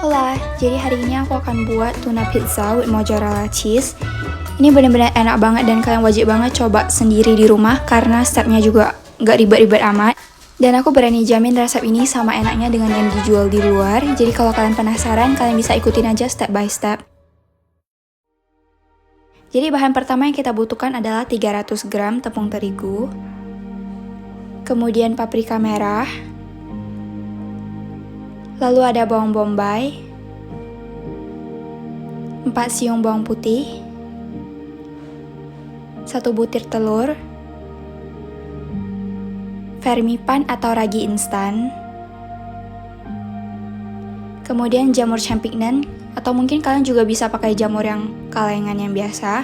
Hola, jadi hari ini aku akan buat tuna pizza with mozzarella cheese. Ini benar-benar enak banget dan kalian wajib banget coba sendiri di rumah karena stepnya juga gak ribet-ribet amat. Dan aku berani jamin resep ini sama enaknya dengan yang dijual di luar. Jadi kalau kalian penasaran, kalian bisa ikutin aja step by step. Jadi bahan pertama yang kita butuhkan adalah 300 gram tepung terigu. Kemudian paprika merah. Lalu ada bawang bombay, 4 siung bawang putih, 1 butir telur, vermipan atau ragi instan, kemudian jamur champignon, atau mungkin kalian juga bisa pakai jamur yang kalengan yang biasa,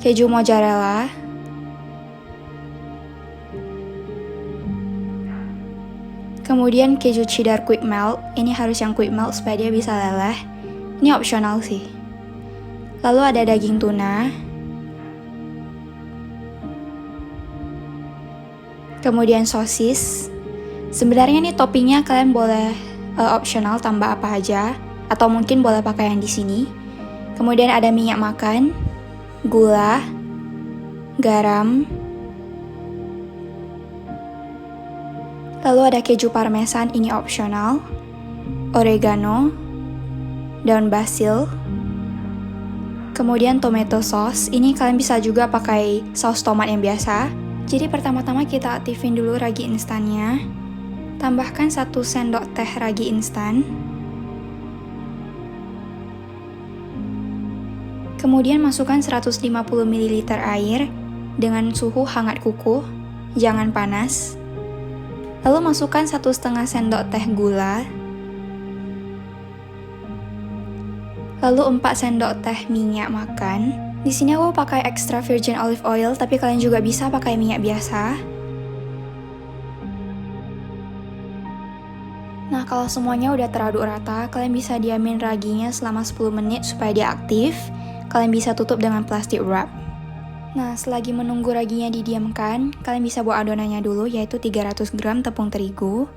keju mozzarella, kemudian keju cheddar quick melt. Ini harus yang quick melt supaya dia bisa leleh. Ini opsional sih. Lalu ada daging tuna. Kemudian sosis. Sebenarnya nih toppingnya kalian boleh opsional tambah apa aja, atau mungkin boleh pakai yang di sini. Kemudian ada minyak makan, gula, garam. Lalu ada keju parmesan, ini opsional, oregano, daun basil, kemudian tomato sauce. Ini kalian bisa juga pakai saus tomat yang biasa. Jadi pertama-tama kita aktifin dulu ragi instannya. Tambahkan 1 sendok teh ragi instan. Kemudian masukkan 150 ml air dengan suhu hangat kukuh, jangan panas. Lalu masukkan 1,5 sendok teh gula. Lalu 4 sendok teh minyak makan. Di sini aku pakai extra virgin olive oil, tapi kalian juga bisa pakai minyak biasa. Nah, kalau semuanya udah teraduk rata, kalian bisa diamin raginya selama 10 menit supaya dia aktif. Kalian bisa tutup dengan plastik wrap. Nah, selagi menunggu raginya didiamkan, kalian bisa buat adonannya dulu, yaitu 300 gram tepung terigu.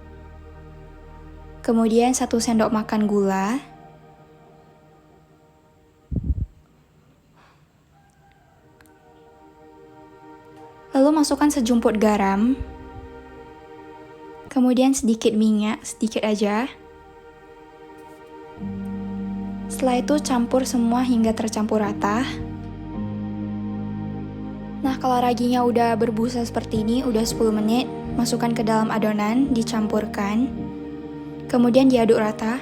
Kemudian 1 sendok makan gula. Lalu masukkan sejumput garam. Kemudian sedikit minyak, sedikit aja. Setelah itu campur semua hingga tercampur rata. Nah, kalau raginya udah berbusa seperti ini, udah 10 menit, masukkan ke dalam adonan, dicampurkan. Kemudian diaduk rata.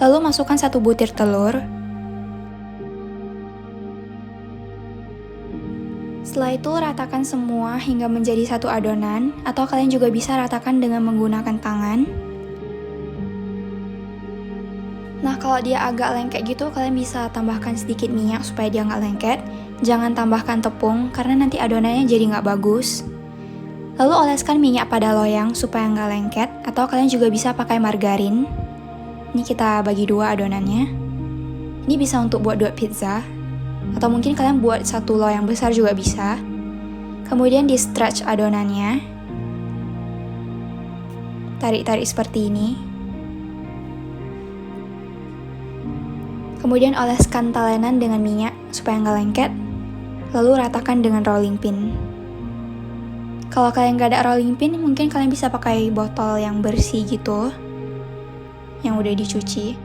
Lalu masukkan 1 butir telur. Setelah itu ratakan semua hingga menjadi satu adonan, atau kalian juga bisa ratakan dengan menggunakan tangan. Nah, kalau dia agak lengket gitu, kalian bisa tambahkan sedikit minyak supaya dia nggak lengket. Jangan tambahkan tepung, karena nanti adonannya jadi nggak bagus. Lalu oleskan minyak pada loyang supaya nggak lengket, atau kalian juga bisa pakai margarin. Ini kita bagi dua adonannya. Ini bisa untuk buat 2 pizza, atau mungkin kalian buat 1 loyang besar juga bisa. Kemudian di stretch adonannya. Tarik-tarik seperti ini. Kemudian oleskan talenan dengan minyak supaya nggak lengket. Lalu ratakan dengan rolling pin. Kalau kalian nggak ada rolling pin, mungkin kalian bisa pakai botol yang bersih gitu, yang udah dicuci.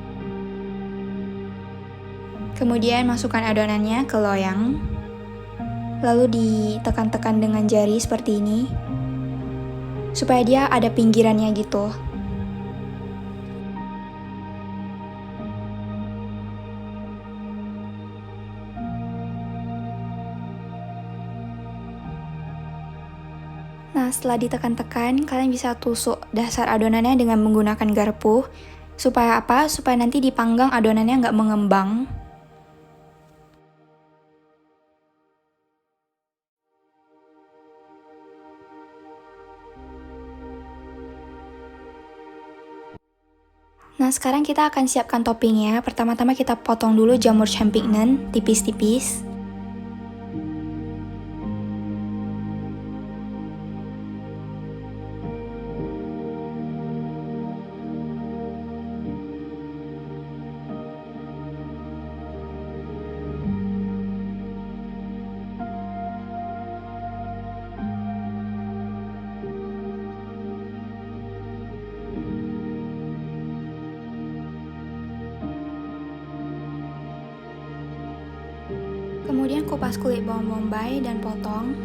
Kemudian masukkan adonannya ke loyang. Lalu ditekan-tekan dengan jari seperti ini, supaya dia ada pinggirannya gitu. Nah, setelah ditekan-tekan, kalian bisa tusuk dasar adonannya dengan menggunakan garpu. Supaya apa? Supaya nanti dipanggang adonannya nggak mengembang. Nah, sekarang kita akan siapkan toppingnya. Pertama-tama kita potong dulu jamur champignon tipis-tipis. Kemudian kupas kulit bawang bombay dan potong.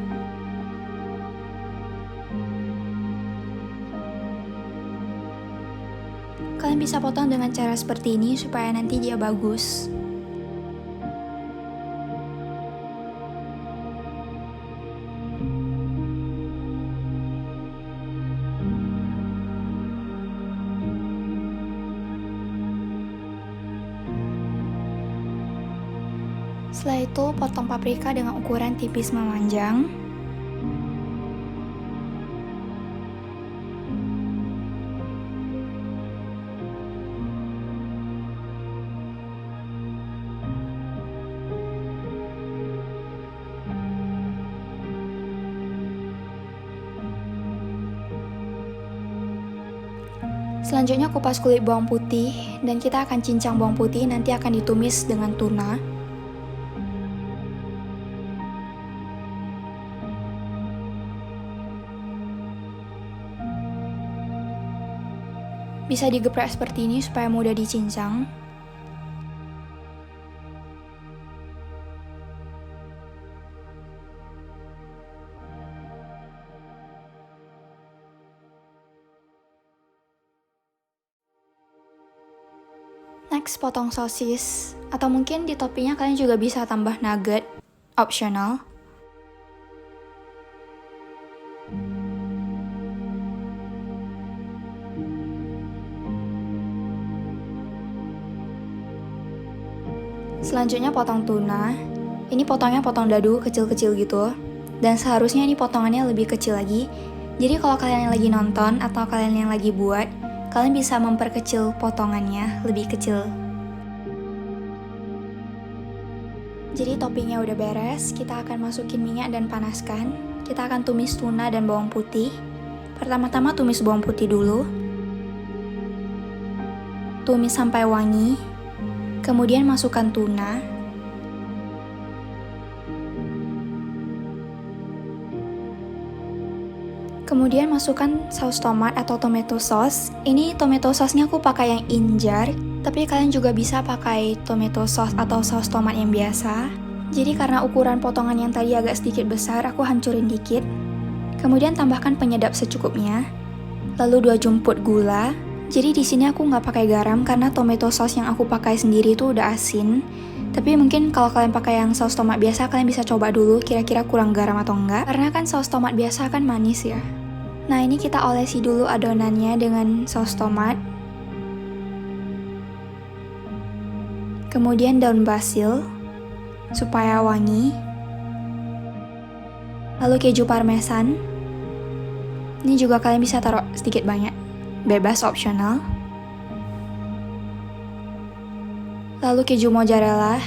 Kalian bisa potong dengan cara seperti ini supaya nanti dia bagus. Setelah itu, potong paprika dengan ukuran tipis memanjang. Selanjutnya kupas kulit bawang putih, dan kita akan cincang bawang putih, nanti akan ditumis dengan tuna. Bisa digeprek seperti ini supaya mudah dicincang. Next, potong sosis, atau mungkin di toppingnya kalian juga bisa tambah nugget, optional. Selanjutnya potong tuna. Ini potongnya potong dadu kecil-kecil gitu. Dan seharusnya ini potongannya lebih kecil lagi. Jadi kalau kalian yang lagi nonton atau kalian yang lagi buat, kalian bisa memperkecil potongannya lebih kecil. Jadi toppingnya udah beres, kita akan masukin minyak dan panaskan. Kita akan tumis tuna dan bawang putih. Pertama-tama tumis bawang putih dulu. Tumis sampai wangi. Kemudian masukkan tuna. Kemudian masukkan saus tomat atau tomato sauce. Ini tomato sauce-nya aku pakai yang in jar, tapi kalian juga bisa pakai tomato sauce atau saus tomat yang biasa. Jadi karena ukuran potongan yang tadi agak sedikit besar, aku hancurin dikit. Kemudian tambahkan penyedap secukupnya. Lalu 2 jumput gula. Jadi di sini aku nggak pakai garam karena tomato sauce yang aku pakai sendiri itu udah asin. Tapi mungkin kalau kalian pakai yang saus tomat biasa, kalian bisa coba dulu kira-kira kurang garam atau enggak. Karena kan saus tomat biasa kan manis ya. Nah ini kita olesi dulu adonannya dengan saus tomat. Kemudian daun basil supaya wangi. Lalu keju parmesan. Ini juga kalian bisa taruh sedikit banyak. Bebas optional. Lalu keju mozzarella.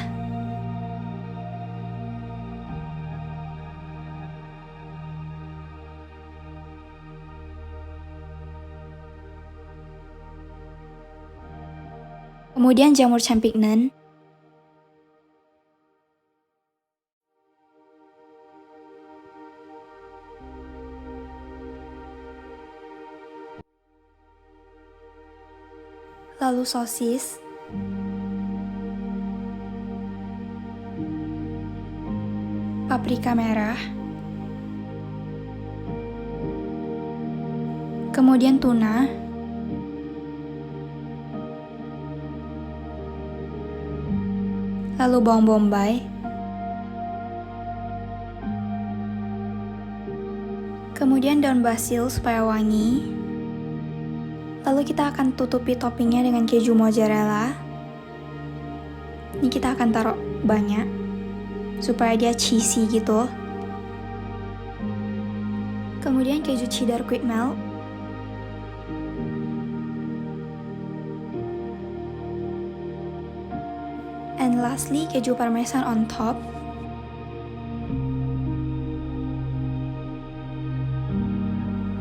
Kemudian jamur champignon. Lalu sosis. Paprika merah. Kemudian tuna. Lalu bawang bombay. Kemudian daun basil supaya wangi. Lalu kita akan tutupi toppingnya dengan keju mozzarella. Ini kita akan taruh banyak supaya dia cheesy gitu. Kemudian keju cheddar quick melt. And lastly, keju parmesan on top.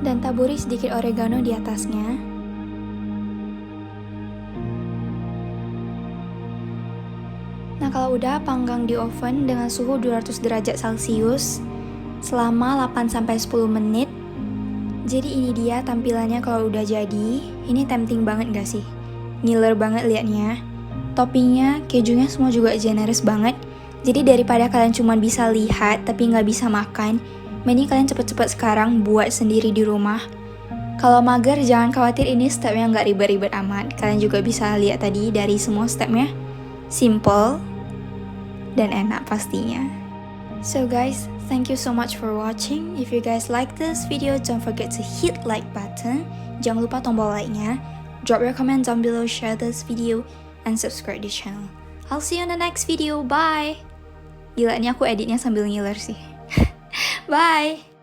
Dan taburi sedikit oregano di atasnya. Nah kalau udah, panggang di oven dengan suhu 200 derajat Celcius selama 8-10 menit. Jadi ini dia tampilannya kalau udah jadi. Ini tempting banget gak sih? Ngiler banget liatnya. Toppingnya, kejunya semua juga generous banget. Jadi daripada kalian cuma bisa lihat tapi nggak bisa makan, mending kalian cepet-cepet sekarang buat sendiri di rumah. Kalau mager jangan khawatir, ini stepnya nggak ribet-ribet amat. Kalian juga bisa lihat tadi dari semua stepnya. Simple dan enak pastinya. So guys, thank you so much for watching. If you guys like this video, don't forget to hit like button. Jangan lupa tombol like-nya. Drop your comment down below, share this video, and subscribe the channel. I'll see you in the next video. Bye! Gila, ini aku editnya sambil ngiler sih. Bye!